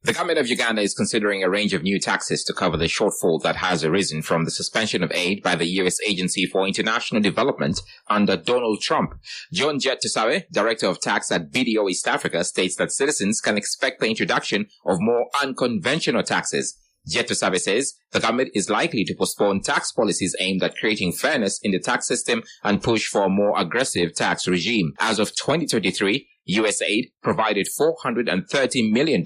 The government of Uganda is considering a range of new taxes to cover the shortfall that has arisen from the suspension of aid by the U.S. Agency for International Development under Donald Trump. John Jet Tusabe, Director of Tax at BDO East Africa, states that citizens can expect the introduction of more unconventional taxes. Jet Tusabe says the government is likely to postpone tax policies aimed at creating fairness in the tax system and push for a more aggressive tax regime. As of 2023, USAID provided $430 million,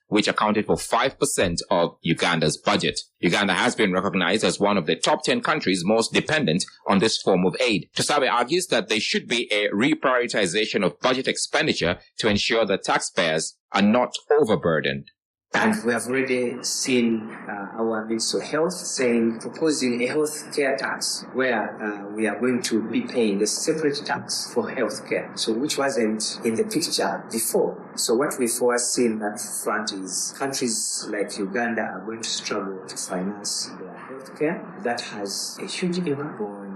which accounted for 5% of Uganda's budget. Uganda has been recognized as one of the top 10 countries most dependent on this form of aid. Tusabe argues that there should be a reprioritization of budget expenditure to ensure that taxpayers are not overburdened. And we have already seen our Minister of Health proposing a health care tax where we are going to be paying a separate tax for health care, so which wasn't in the picture before. So what we foresee in that front is countries like Uganda are going to struggle to finance their health care. That has a huge impact on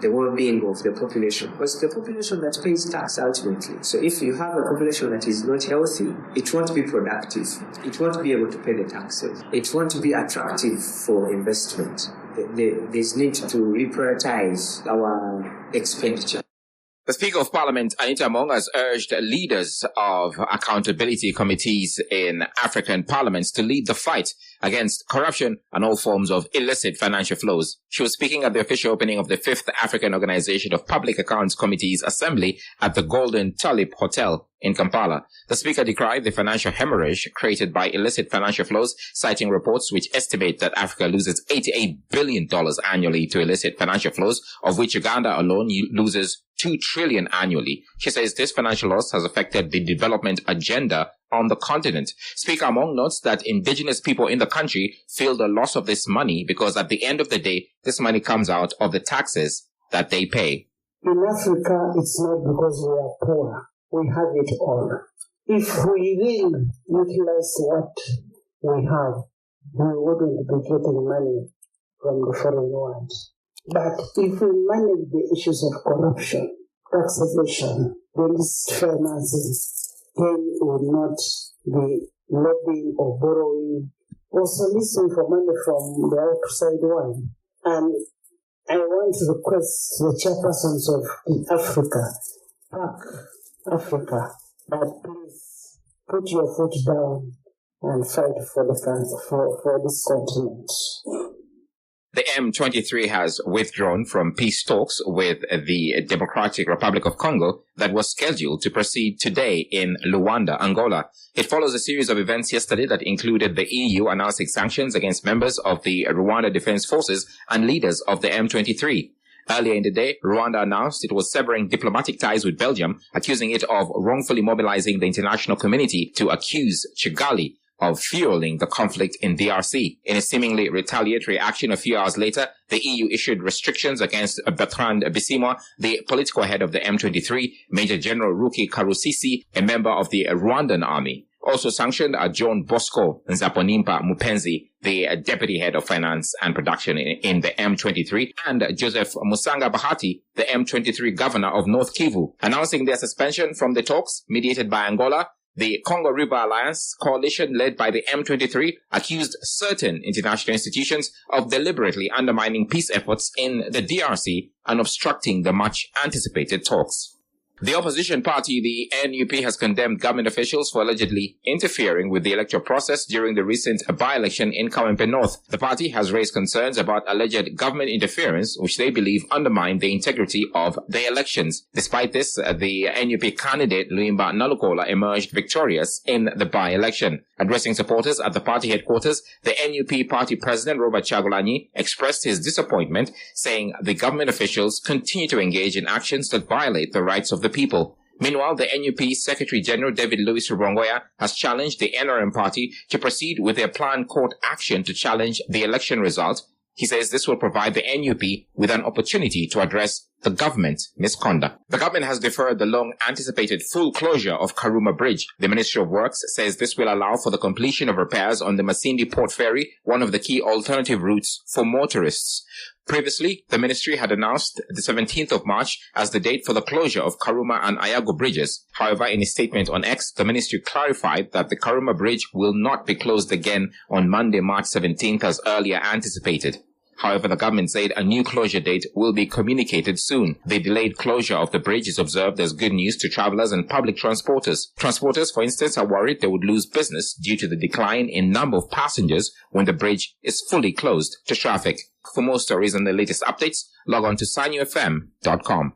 the well-being of the population, because the population that pays tax ultimately. So if you have a population that is not healthy, it won't be productive. It won't be able to pay the taxes. It won't be attractive for investment. There's need to reprioritize our expenditure. The Speaker of Parliament, Anita Among, has urged leaders of accountability committees in African parliaments to lead the fight against corruption and all forms of illicit financial flows. She was speaking at the official opening of the 5th African Organization of Public Accounts Committees Assembly at the Golden Tulip Hotel in Kampala. The Speaker decried the financial hemorrhage created by illicit financial flows, citing reports which estimate that Africa loses $88 billion annually to illicit financial flows, of which Uganda alone loses $2 trillion annually. She says this financial loss has affected the development agenda on the continent. Speaker Among notes that indigenous people in the country feel the loss of this money because at the end of the day, this money comes out of the taxes that they pay. In Africa, it's not because we are poor. We have it all. If we really utilize what we have, we wouldn't be getting money from the foreign ones. But if we manage the issues of corruption, tax evasion, illicit financing, then we will not be lobbying or borrowing or soliciting for money from the outside world. And I want to request the chairpersons of Africa, that please put your foot down and fight for this continent. The M23 has withdrawn from peace talks with the Democratic Republic of Congo that was scheduled to proceed today in Luanda, Angola. It follows a series of events yesterday that included the EU announcing sanctions against members of the Rwanda Defense Forces and leaders of the M23. Earlier in the day, Rwanda announced it was severing diplomatic ties with Belgium, accusing it of wrongfully mobilizing the international community to accuse Kigali of fueling the conflict in DRC. In a seemingly retaliatory action a few hours later, the EU issued restrictions against Bertrand Bisimwa, the political head of the M23, Major General Ruki Karusisi, a member of the Rwandan army. Also sanctioned are John Bosco Nzaponimpa Mupenzi, the deputy head of finance and production in the M23, and Joseph Musanga Bahati, the M23 governor of North Kivu. Announcing their suspension from the talks mediated by Angola, the Congo River Alliance coalition led by the M23 accused certain international institutions of deliberately undermining peace efforts in the DRC and obstructing the much anticipated talks. The opposition party, the NUP, has condemned government officials for allegedly interfering with the electoral process during the recent by-election in Kawempe North. The party has raised concerns about alleged government interference, which they believe undermined the integrity of the elections. Despite this, the NUP candidate Luimba Nalukola emerged victorious in the by-election. Addressing supporters at the party headquarters, the NUP party president Robert Chagulanyi expressed his disappointment, saying the government officials continue to engage in actions that violate the rights of the people. Meanwhile, the NUP Secretary General David Louis Rubongoya has challenged the NRM party to proceed with their planned court action to challenge the election result. He says this will provide the NUP with an opportunity to address the government misconduct. The government has deferred the long-anticipated full closure of Karuma Bridge. The Ministry of Works says this will allow for the completion of repairs on the Masindi Port Ferry, one of the key alternative routes for motorists. Previously, the ministry had announced the 17th of March as the date for the closure of Karuma and Ayago bridges. However, in a statement on X, the ministry clarified that the Karuma Bridge will not be closed again on Monday, March 17th as earlier anticipated. However, the government said a new closure date will be communicated soon. The delayed closure of the bridge is observed as good news to travelers and public transporters. Transporters, for instance, are worried they would lose business due to the decline in number of passengers when the bridge is fully closed to traffic. For more stories and the latest updates, log on to sinufm.com.